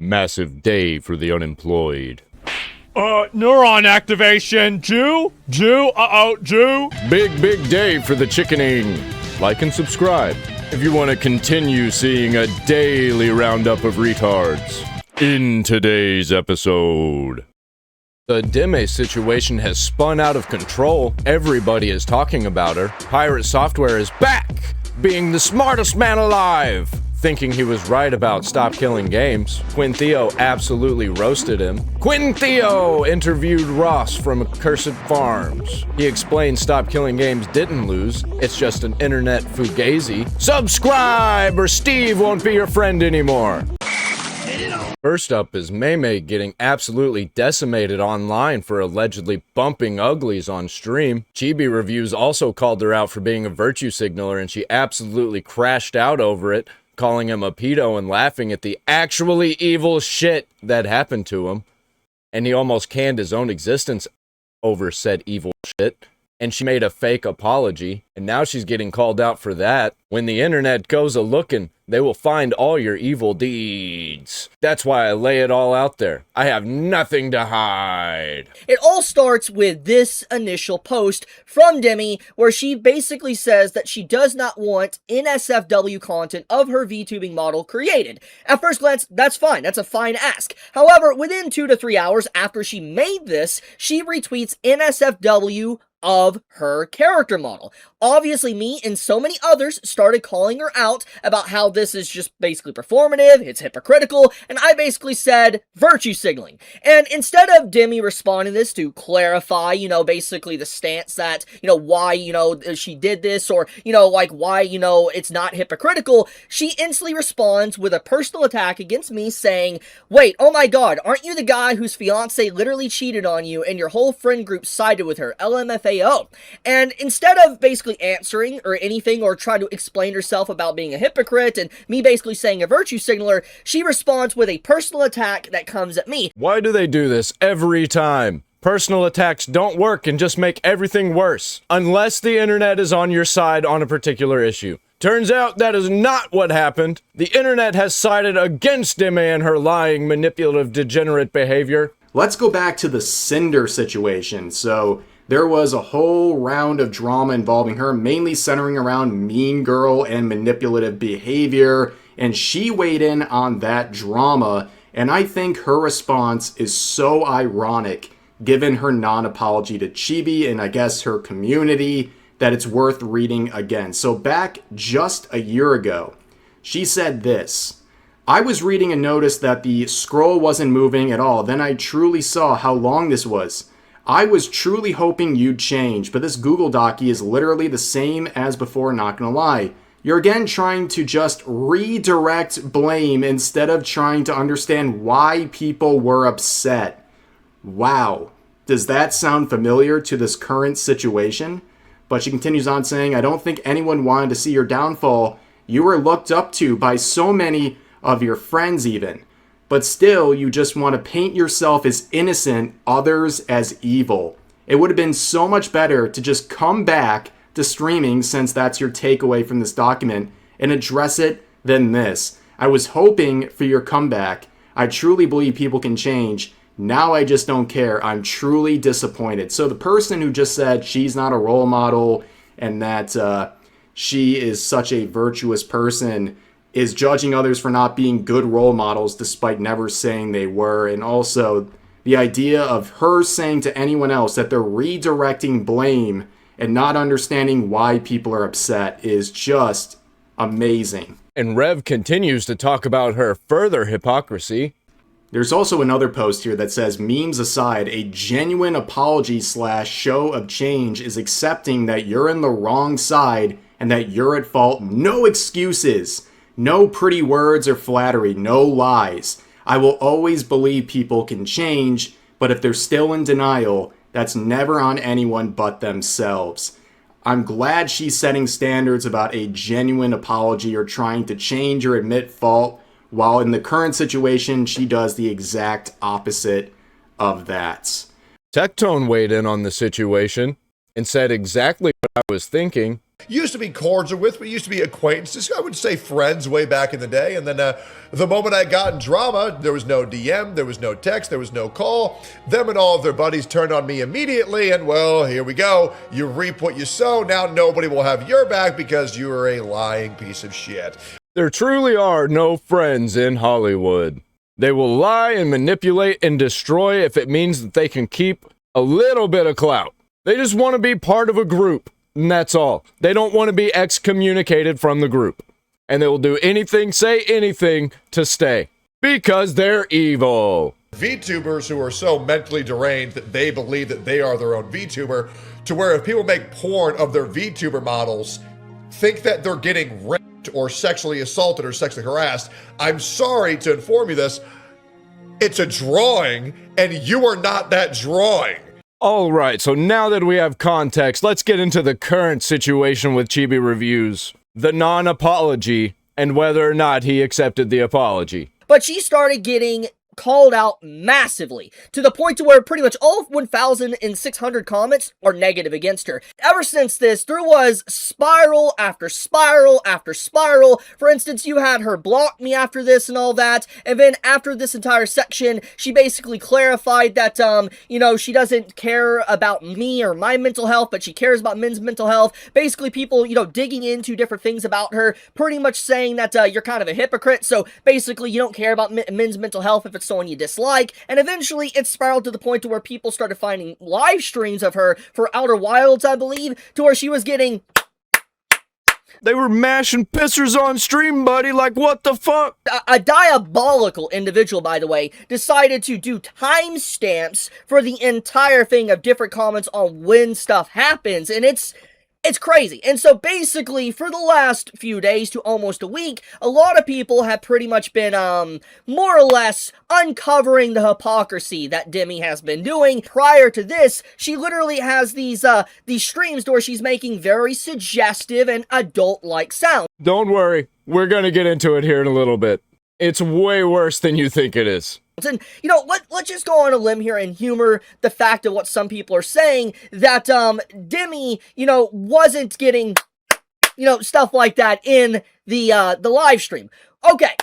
Massive day for the unemployed. Neuron activation. Jew? Jew? Big day for the chickening. Like and subscribe if you want to continue seeing a daily roundup of retards. In today's episode, the Deme situation has spun out of control. Everybody is talking about her. Pirate Software is back, being the smartest man alive, thinking he was right about Stop Killing Games. Quinn Theo absolutely roasted him. Quinn Theo interviewed Ross from Accursed Farms. He explained Stop Killing Games didn't lose, it's just an internet fugazi. Subscribe or Steve won't be your friend anymore. First up is Maymay getting absolutely decimated online for allegedly bumping uglies on stream. Chibi Reviews also called her out for being a virtue signaler, and she absolutely crashed out over it, calling him a pedo and laughing at the actually evil shit that happened to him. And he almost canned his own existence over said evil shit. And she made a fake apology, and now she's getting called out for that. When the internet goes a-looking, they will find all your evil deeds. That's why I lay it all out there. I have nothing to hide. It all starts with this initial post from Demi, where she basically says that she does not want NSFW content of her VTubing model created. At first glance, that's fine. That's a fine ask. However, within 2 to 3 hours after she made this, she retweets NSFW of her character model. Obviously, me and so many others started calling her out about how this is just basically performative, it's hypocritical, and I basically said virtue signaling. And instead of Demi responding this to clarify, basically the stance that, why, she did this, or, why, it's not hypocritical, she instantly responds with a personal attack against me saying, wait, oh my god, aren't you the guy whose fiance literally cheated on you and your whole friend group sided with her, LMFAO? And instead of basically answering or anything or trying to explain herself about being a hypocrite and me basically saying a virtue signaler, she responds with a personal attack that comes at me. Why do they do this every time? Personal attacks don't work and just make everything worse, unless the internet is on your side on a particular issue. Turns out that is not what happened. The internet has sided against Deme and her lying, manipulative, degenerate behavior. Let's go back to the Cinder situation. So there was a whole round of drama involving her, mainly centering around mean girl and manipulative behavior, and she weighed in on that drama, and I think her response is so ironic given her non-apology to Chibi and I guess her community that it's worth reading again. So back just a year ago, she said this: I was reading and noticed that the scroll wasn't moving at all. Then I truly saw how long this was. I was truly hoping you'd change, but this Google Docie is literally the same as before, not gonna lie. You're again trying to just redirect blame instead of trying to understand why people were upset. Wow. Does that sound familiar to this current situation? But she continues on saying, I don't think anyone wanted to see your downfall. You were looked up to by so many of your friends even. But still, you just want to paint yourself as innocent, others as evil. It would have been so much better to just come back to streaming, since that's your takeaway from this document, and address it than this. I was hoping for your comeback. I truly believe people can change. Now I just don't care. I'm truly disappointed. So the person who just said she's not a role model and that she is such a virtuous person is judging others for not being good role models despite never saying they were. And also the idea of her saying to anyone else that they're redirecting blame and not understanding why people are upset is just amazing. And Rev continues to talk about her further hypocrisy. There's also another post here that says, memes aside, a genuine apology / show of change is accepting that you're in the wrong side and that you're at fault. No excuses. No pretty words or flattery, no lies. I will always believe people can change, but if they're still in denial, that's never on anyone but themselves. I'm glad she's setting standards about a genuine apology or trying to change or admit fault, while in the current situation, she does the exact opposite of that. Tectone weighed in on the situation and said exactly what I was thinking. used to be cordial with, we used to be acquaintances, I would say friends way back in the day. And then the moment I got in drama, there was no DM, there was no text, there was no call. Them and all of their buddies turned on me immediately, and well, here we go. You reap what you sow. Now nobody will have your back because you are a lying piece of shit. There truly are no friends in Hollywood. They will lie and manipulate and destroy if it means that they can keep a little bit of clout. They just want to be part of a group. And that's all. They don't want to be excommunicated from the group. And they will do anything, say anything to stay. Because they're evil. VTubers who are so mentally deranged that they believe that they are their own VTuber, to where if people make porn of their VTuber models, think that they're getting raped or sexually assaulted or sexually harassed. I'm sorry to inform you this. It's a drawing, and you are not that drawing. Alright, so now that we have context, let's get into the current situation with Chibi Reviews. The non-apology, and whether or not he accepted the apology. But she started getting called out massively, to the point to where pretty much all 1,600 comments are negative against her. Ever since this, there was spiral after spiral after spiral. For instance, you had her block me after this and all that, and then after this entire section, she basically clarified that, she doesn't care about me or my mental health, but she cares about men's mental health. Basically, people, digging into different things about her, pretty much saying that, you're kind of a hypocrite, so basically, you don't care about men's mental health if it's someone you dislike, and eventually it spiraled to the point to where people started finding live streams of her for Outer Wilds, I believe, to where she was getting... They were mashing pissers on stream, buddy, like what the fuck? A diabolical individual, by the way, decided to do timestamps for the entire thing of different comments on when stuff happens, and it's crazy. And so basically, for the last few days to almost a week, a lot of people have pretty much been, more or less uncovering the hypocrisy that Demi has been doing. Prior to this, she literally has these streams where she's making very suggestive and adult-like sounds. Don't worry, we're gonna get into it here in a little bit. It's way worse than you think it is. And, let's just go on a limb here and humor the fact of what some people are saying, that, Demi, wasn't getting, stuff like that in the live stream. Okay.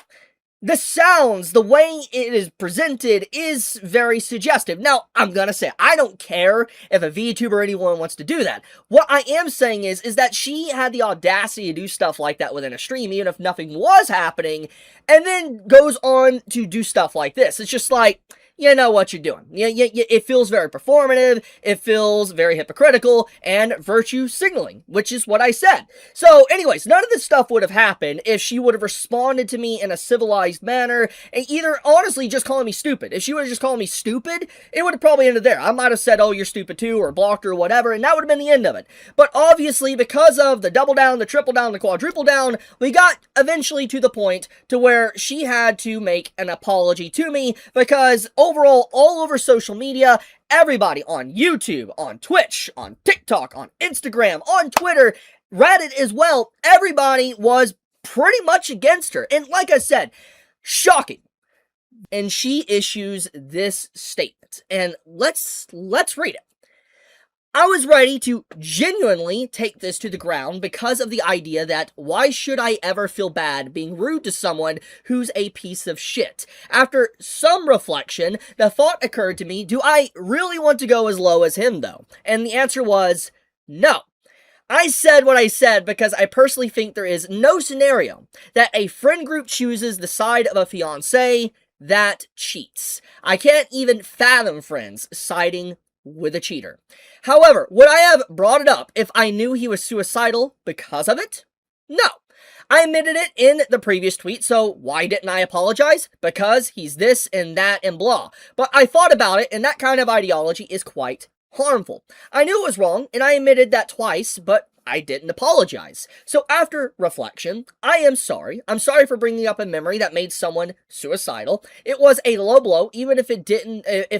The sounds, the way it is presented is very suggestive. Now, I'm gonna say, I don't care if a VTuber or anyone wants to do that. What I am saying is that she had the audacity to do stuff like that within a stream, even if nothing was happening, and then goes on to do stuff like this. It's just like, you know what you're doing. It feels very performative, it feels very hypocritical, and virtue signaling, which is what I said. So, anyways, none of this stuff would have happened if she would have responded to me in a civilized manner, and either, honestly, just calling me stupid. If she would have just called me stupid, it would have probably ended there. I might have said, oh, you're stupid too, or blocked her, or whatever, and that would have been the end of it. But obviously, because of the double down, the triple down, the quadruple down, we got eventually to the point to where she had to make an apology to me, because overall, all over social media, everybody on YouTube, on Twitch, on TikTok, on Instagram, on Twitter, Reddit as well, everybody was pretty much against her. And like I said, shocking. And she issues this statement. And let's read it. I was ready to genuinely take this to the ground because of the idea that why should I ever feel bad being rude to someone who's a piece of shit? After some reflection, the thought occurred to me, do I really want to go as low as him though? And the answer was no. I said what I said because I personally think there is no scenario that a friend group chooses the side of a fiancé that cheats. I can't even fathom friends siding with a cheater. However, would I have brought it up if I knew he was suicidal because of it? No. I admitted it in the previous tweet, so why didn't I apologize? Because he's this and that and blah. But I thought about it, and that kind of ideology is quite harmful. I knew it was wrong, and I admitted that twice, but I didn't apologize. So after reflection, I am sorry. I'm sorry for bringing up a memory that made someone suicidal. It was a low blow, even if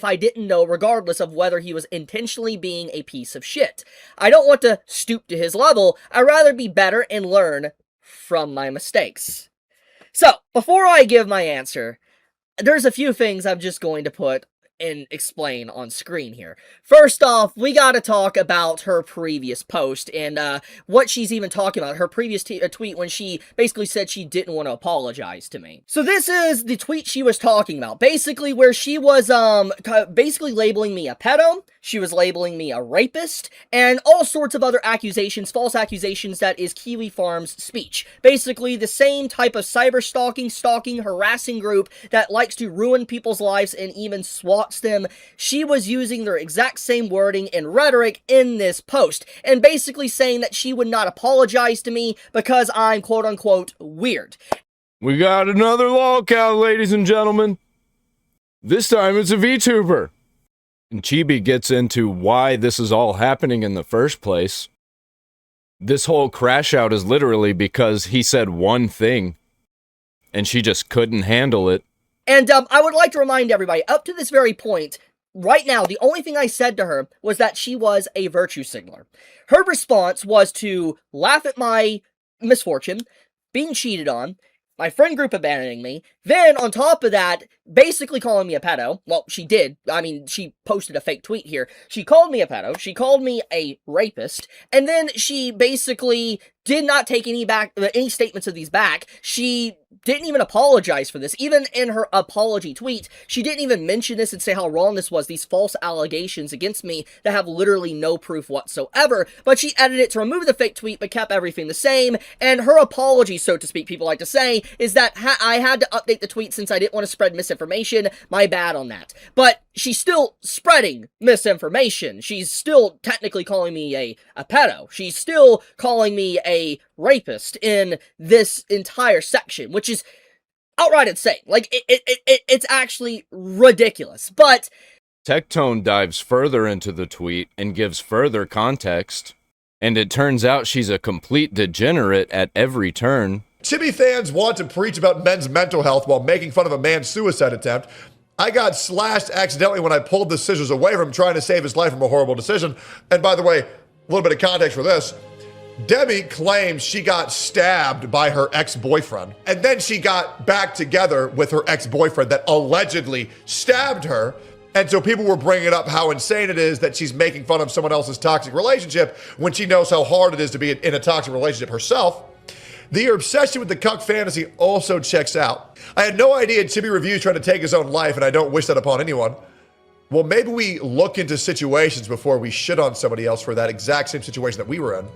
I didn't know, regardless of whether he was intentionally being a piece of shit. I don't want to stoop to his level. I'd rather be better and learn from my mistakes. So, before I give my answer, there's a few things I'm just going to put and explain on screen here. First off, we gotta talk about her previous post and what she's even talking about. Her previous tweet when she basically said she didn't want to apologize to me. So this is the tweet she was talking about. Basically where she was basically labeling me a pedo, she was labeling me a rapist, and all sorts of other accusations, false accusations that is Kiwi Farms speech. Basically the same type of cyber stalking, harassing group that likes to ruin people's lives and even swats them. She was using their exact same wording and rhetoric in this post, and basically saying that she would not apologize to me because I'm quote-unquote weird. We got another lolcow, ladies and gentlemen. This time it's a VTuber. And Chibi gets into why this is all happening in the first place. This whole crash out is literally because he said one thing, and she just couldn't handle it. And I would like to remind everybody, up to this very point, right now, the only thing I said to her was that she was a virtue signaler. Her response was to laugh at my misfortune, being cheated on, my friend group abandoning me, then on top of that, basically calling me a pedo. Well, she did. I mean, she posted a fake tweet here. She called me a pedo, she called me a rapist, and then she basically did not take any statements of these back. She didn't even apologize for this. Even in her apology tweet, she didn't even mention this and say how wrong this was, these false allegations against me that have literally no proof whatsoever. But she edited it to remove the fake tweet, but kept everything the same. And her apology, so to speak, people like to say, is that I had to update the tweet since I didn't want to spread misinformation. My bad on that. But she's still spreading misinformation. She's still technically calling me a pedo. She's still calling me a rapist in this entire section, which is outright insane. Like, it's actually ridiculous. But Tectone dives further into the tweet and gives further context, and it turns out she's a complete degenerate at every turn. Chibi fans want to preach about men's mental health while making fun of a man's suicide attempt. I got slashed accidentally when I pulled the scissors away from him trying to save his life from a horrible decision. And by the way, a little bit of context for this. Demi claims she got stabbed by her ex-boyfriend, and then she got back together with her ex-boyfriend that allegedly stabbed her. And so people were bringing up how insane it is that she's making fun of someone else's toxic relationship when she knows how hard it is to be in a toxic relationship herself. The obsession with the cuck fantasy also checks out. I had no idea Chibi Reviews tried to take his own life, and I don't wish that upon anyone. Well, maybe we look into situations before we shit on somebody else for that exact same situation that we were in.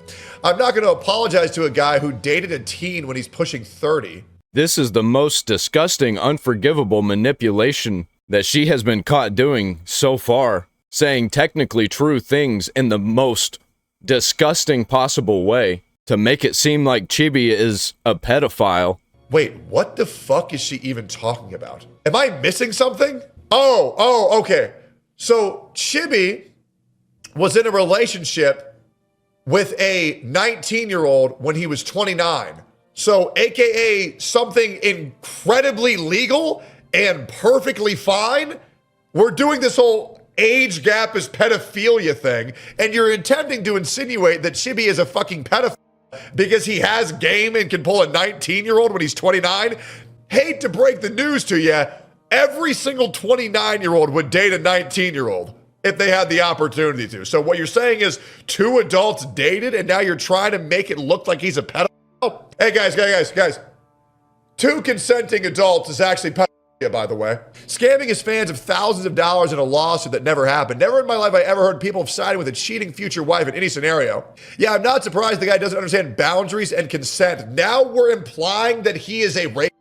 I'm not going to apologize to a guy who dated a teen when he's pushing 30. This is the most disgusting, unforgivable manipulation that she has been caught doing so far, saying technically true things in the most disgusting possible way to make it seem like Chibi is a pedophile. Wait, what the fuck is she even talking about? Am I missing something? Oh, okay. So Chibi was in a relationship with a 19-year-old when he was 29. So AKA something incredibly legal and perfectly fine. We're doing this whole age gap is pedophilia thing, and you're intending to insinuate that Chibi is a fucking pedophile because he has game and can pull a 19-year-old when he's 29? Hate to break the news to you, every single 29-year-old would date a 19-year-old if they had the opportunity to. So what you're saying is two adults dated and now you're trying to make it look like he's a pedophile? Hey guys. Two consenting adults is actually pedophilia, by the way. Scamming his fans of thousands of dollars in a lawsuit that never happened. Never in my life I ever heard people siding with a cheating future wife in any scenario. Yeah, I'm not surprised the guy doesn't understand boundaries and consent. Now we're implying that he is a rapist.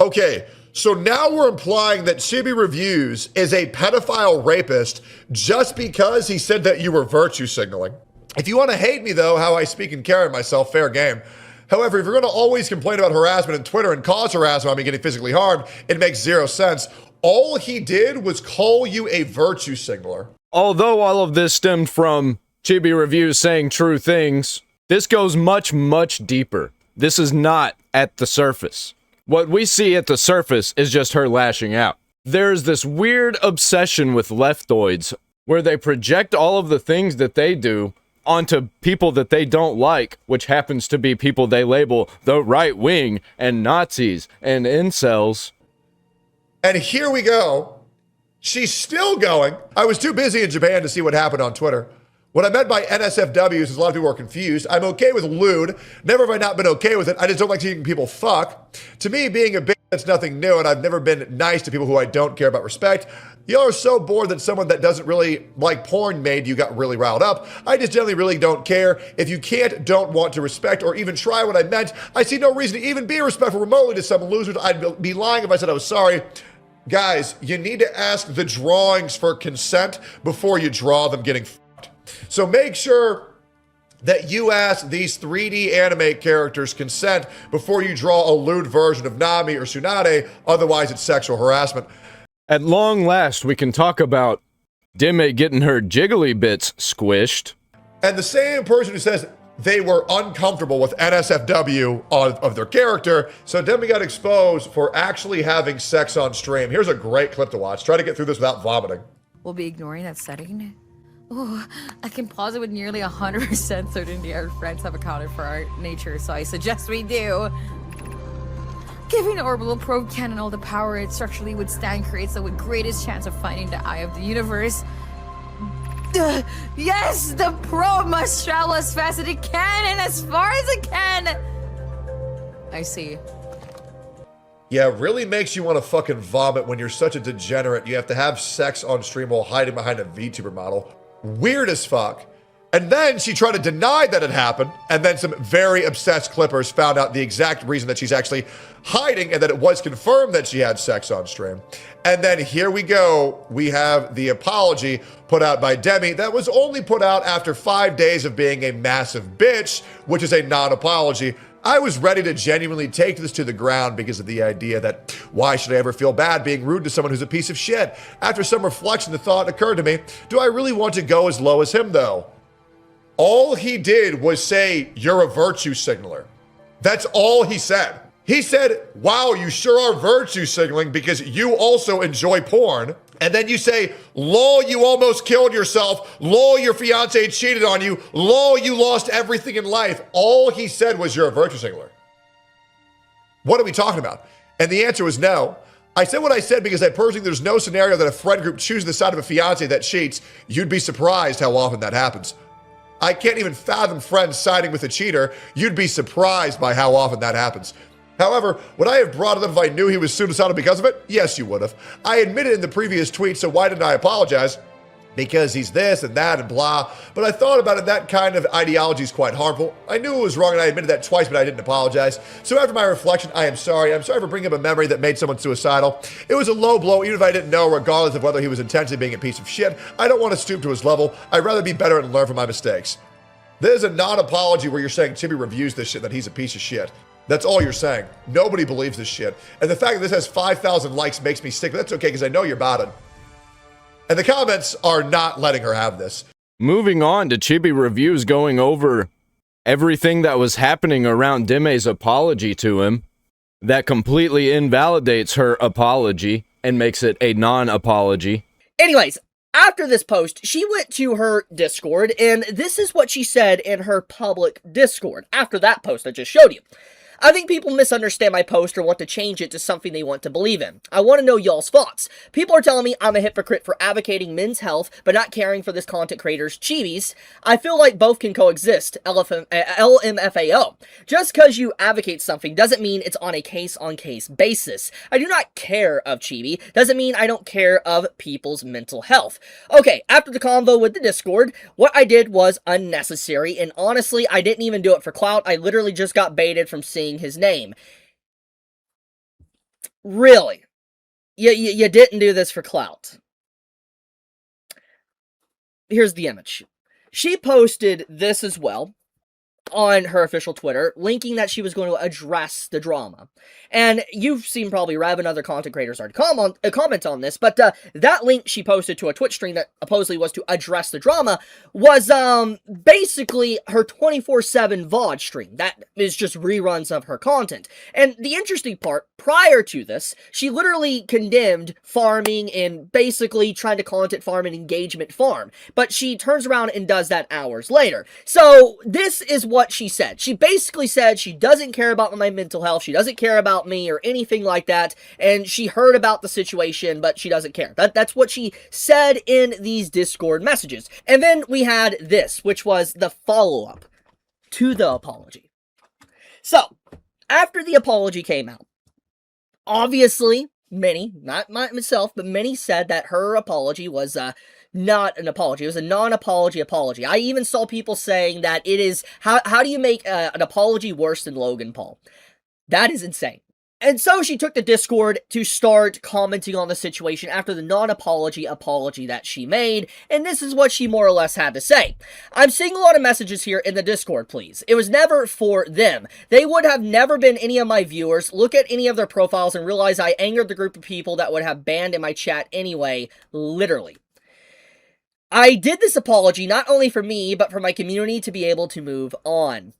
Okay, so now we're implying that Chibi Reviews is a pedophile rapist just because he said that you were virtue signaling. If you want to hate me though, how I speak and carry myself, fair game. However, if you're going to always complain about harassment on Twitter and cause harassment, I mean getting physically harmed, it makes zero sense. All he did was call you a virtue signaler. Although all of this stemmed from Chibi Reviews saying true things, this goes much, much deeper. This is not at the surface. What we see at the surface is just her lashing out. There's this weird obsession with leftoids where they project all of the things that they do onto people that they don't like, which happens to be people they label the right wing and Nazis and incels. And here we go. She's still going. I was too busy in Japan to see what happened on Twitter. What I meant by NSFWs is a lot of people are confused. I'm okay with lewd. Never have I not been okay with it. I just don't like seeing people fuck. To me, being a bitch, that's nothing new, and I've never been nice to people who I don't care about respect. Y'all are so bored that someone that doesn't really like porn made you got really riled up. I just generally really don't care. If you don't want to respect or even try what I meant, I see no reason to even be respectful remotely to some losers. I'd be lying if I said I was sorry. Guys, you need to ask the drawings for consent before you draw them getting fucked. So make sure that you ask these 3D anime characters consent before you draw a lewd version of Nami or Tsunade, otherwise it's sexual harassment. At long last, we can talk about Deme getting her jiggly bits squished. And the same person who says they were uncomfortable with NSFW of their character, so Demi got exposed for actually having sex on stream. Here's a great clip to watch. Try to get through this without vomiting. We'll be ignoring that setting. Oh, I can pause it with nearly 100% certainty our friends have accounted for our nature, so I suggest we do. Giving orbital probe cannon all the power it structurally would stand creates the greatest chance of finding the eye of the universe. Yes, the probe must travel as fast as it can and as far as it can. I see. Yeah, it really makes you want to fucking vomit when you're such a degenerate. You have to have sex on stream while hiding behind a VTuber model. Weird as fuck. And then she tried to deny that it happened, and then some very obsessed Clippers found out the exact reason that she's actually hiding and that it was confirmed that she had sex on stream. And then here we go. We have the apology put out by Demi that was only put out after 5 days of being a massive bitch, which is a non-apology. I was ready to genuinely take this to the ground because of the idea that why should I ever feel bad being rude to someone who's a piece of shit? After some reflection, the thought occurred to me, do I really want to go as low as him though? All he did was say, you're a virtue signaler. That's all he said. He said, wow, you sure are virtue signaling because you also enjoy porn. And then you say, lol, you almost killed yourself. Lol, your fiance cheated on you. Lol, you lost everything in life. All he said was, you're a virtue signaler. What are we talking about? And the answer was no. I said what I said because I personally, there's no scenario that a friend group chooses the side of a fiance that cheats. You'd be surprised how often that happens. I can't even fathom friends siding with a cheater. You'd be surprised by how often that happens. However, would I have brought it up if I knew he was suicidal because of it? Yes, you would have. I admitted in the previous tweet, so why didn't I apologize? Because he's this and that and blah. But I thought about it, that kind of ideology is quite harmful. I knew it was wrong and I admitted that twice, but I didn't apologize. So after my reflection, I am sorry. I'm sorry for bringing up a memory that made someone suicidal. It was a low blow, even if I didn't know, regardless of whether he was intentionally being a piece of shit. I don't want to stoop to his level. I'd rather be better and learn from my mistakes. There's a non-apology where you're saying Chibi reviews this shit, that he's a piece of shit. That's all you're saying. Nobody believes this shit. And the fact that this has 5,000 likes makes me sick. But that's okay, because I know you're about it. And the comments are not letting her have this. Moving on to Chibi Reviews going over everything that was happening around Deme's apology to him that completely invalidates her apology and makes it a non-apology. Anyways, after this post, she went to her Discord, and this is what she said in her public Discord after that post I just showed you. I think people misunderstand my post or want to change it to something they want to believe in. I want to know y'all's thoughts. People are telling me I'm a hypocrite for advocating men's health, but not caring for this content creator's chibis. I feel like both can coexist, LMFAO. Just because you advocate something doesn't mean it's on a case-on-case basis. I do not care of chibi, doesn't mean I don't care of people's mental health. Okay, after the convo with the Discord, what I did was unnecessary, and honestly, I didn't even do it for clout. I literally just got baited from seeing his name. Really? You didn't do this for clout. Here's the image. She posted this as well on her official Twitter, linking that she was going to address the drama. And you've seen probably Rev and other content creators already comment on this, but that link she posted to a Twitch stream that supposedly was to address the drama was basically her 24/7 VOD stream. That is just reruns of her content. And the interesting part, prior to this, she literally condemned farming and basically trying to content farm and engagement farm. But she turns around and does that hours later. So this is what what she said. She basically said she doesn't care about my mental health, she doesn't care about me or anything like that, and she heard about the situation, but she doesn't care. That's what she said in these Discord messages. And then we had this, which was the follow-up to the apology. So, after the apology came out, obviously, many, not myself, but many said that her apology was not an apology. It was a non-apology apology. I even saw people saying that it is, how do you make an apology worse than Logan Paul? That is insane. And so she took to Discord to start commenting on the situation after the non-apology apology that she made, and this is what she more or less had to say. I'm seeing a lot of messages here in the Discord, please. It was never for them. They would have never been any of my viewers. Look at any of their profiles and realize I angered the group of people that would have banned in my chat anyway, literally. I did this apology not only for me, but for my community to be able to move on.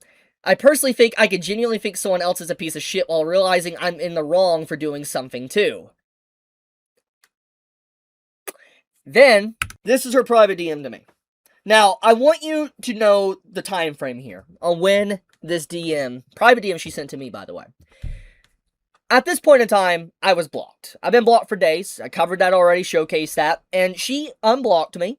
I personally think I could genuinely think someone else is a piece of shit while realizing I'm in the wrong for doing something too. Then, this is her private DM to me. Now, I want you to know the time frame here on when this DM, private DM she sent to me, by the way. At this point in time, I was blocked. I've been blocked for days. I covered that already, showcased that, and she unblocked me.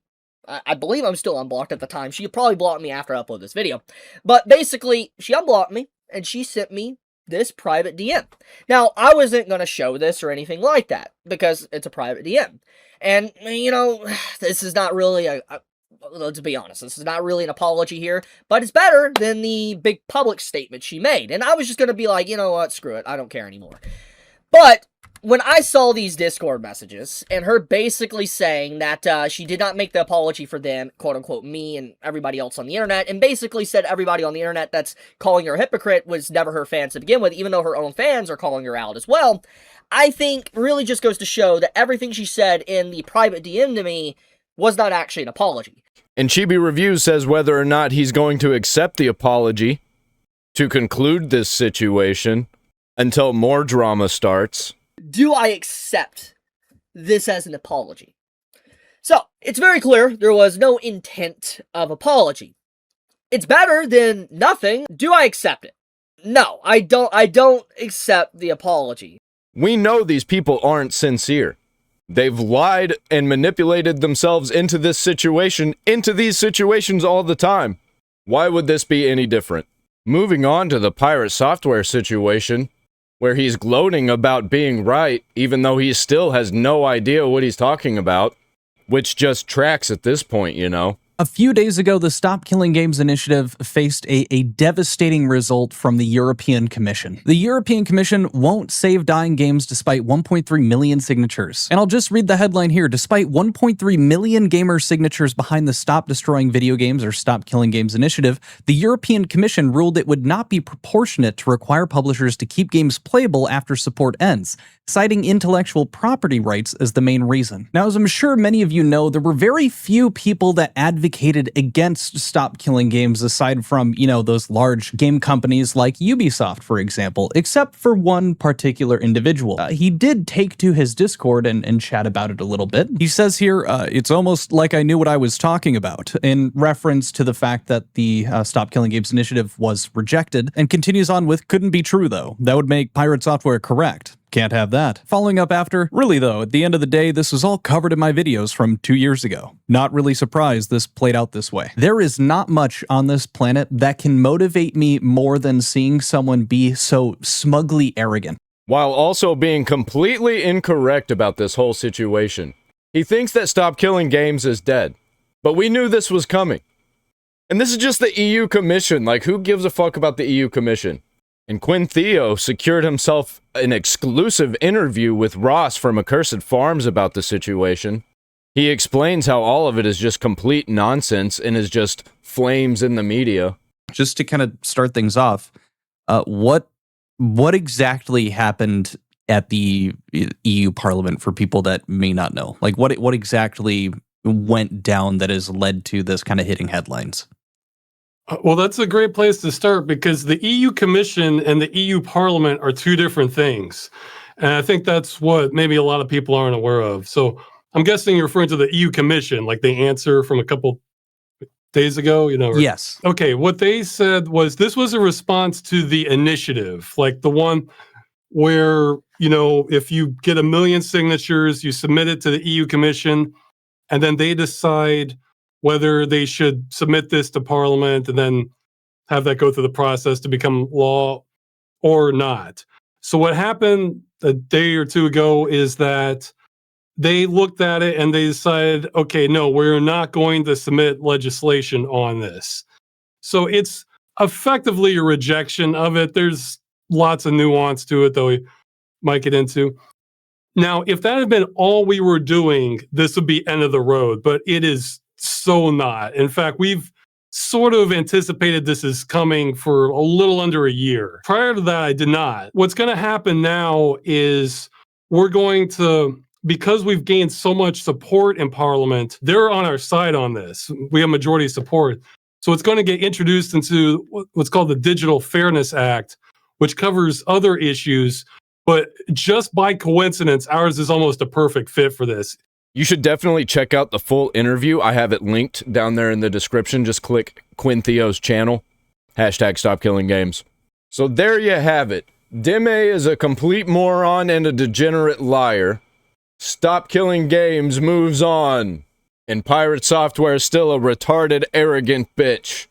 I believe I'm still unblocked at the time. She probably blocked me after I upload this video. But basically, she unblocked me, and she sent me this private DM. Now, I wasn't going to show this or anything like that, because it's a private DM. And, you know, this is not really let's be honest, this is not really an apology here, but it's better than the big public statement she made. And I was just going to be like, you know what, screw it, I don't care anymore. But when I saw these Discord messages, and her basically saying that she did not make the apology for them, quote-unquote me and everybody else on the internet, and basically said everybody on the internet that's calling her a hypocrite was never her fans to begin with, even though her own fans are calling her out as well, I think really just goes to show that everything she said in the private DM to me was not actually an apology. And Chibi Reviews says whether or not he's going to accept the apology to conclude this situation until more drama starts. Do I accept this as an apology? So, it's very clear there was no intent of apology. It's better than nothing. Do I accept it? No, I don't accept the apology. We know these people aren't sincere. They've lied and manipulated themselves into these situations all the time. Why would this be any different? Moving on to the Pirate Software situation, where he's gloating about being right, even though he still has no idea what he's talking about, which just tracks at this point, you know. A few days ago, the Stop Killing Games initiative faced a devastating result from the European Commission. The European Commission won't save dying games despite 1.3 million signatures. And I'll just read the headline here. Despite 1.3 million gamer signatures behind the Stop Destroying Video Games or Stop Killing Games initiative, the European Commission ruled it would not be proportionate to require publishers to keep games playable after support ends, citing intellectual property rights as the main reason. Now, as I'm sure many of you know, there were very few people that advocated against Stop Killing Games aside from, you know, those large game companies like Ubisoft, for example, except for one particular individual. He did take to his Discord and chat about it a little bit. He says here, it's almost like I knew what I was talking about, in reference to the fact that the Stop Killing Games initiative was rejected, and continues on with, couldn't be true though. That would make Pirate Software correct. Can't have that. Following up after, really though, at the end of the day, this was all covered in my videos from 2 years ago. Not really surprised this played out this way. There is not much on this planet that can motivate me more than seeing someone be so smugly arrogant. While also being completely incorrect about this whole situation. He thinks that Stop Killing Games is dead. But we knew this was coming. And this is just the EU Commission. Like, who gives a fuck about the EU Commission? And Quinn Theo secured himself an exclusive interview with Ross from Accursed Farms about the situation. He explains how all of it is just complete nonsense and is just flames in the media. Just to kind of start things off, what exactly happened at the EU Parliament for people that may not know? Like, what exactly went down that has led to this kind of hitting headlines? Well, that's a great place to start because the EU Commission and the EU Parliament are two different things. And I think that's what maybe a lot of people aren't aware of. So I'm guessing you're referring to the EU Commission, like the answer from a couple days ago, Yes. Okay, what they said was this was a response to the initiative, like the one where, if you get 1 million signatures, you submit it to the EU Commission, and then they decide whether they should submit this to Parliament and then have that go through the process to become law or not. So what happened a day or two ago is that they looked at it and they decided, okay, no, we're not going to submit legislation on this. So it's effectively a rejection of it. There's lots of nuance to it, though we might get into. Now, if that had been all we were doing, this would be end of the road, but it is so not. In fact, we've sort of anticipated this is coming for a little under a year. Prior to that, I did not. What's going to happen now is we're going to, because we've gained so much support in Parliament, they're on our side on this. We have majority support. So it's going to get introduced into what's called the Digital Fairness Act, which covers other issues. But just by coincidence, ours is almost a perfect fit for this. You should definitely check out the full interview. I have it linked down there in the description. Just click Quinn Theo's channel. #StopKillingGames. So there you have it. Deme is a complete moron and a degenerate liar. Stop Killing Games moves on. And Pirate Software is still a retarded, arrogant bitch.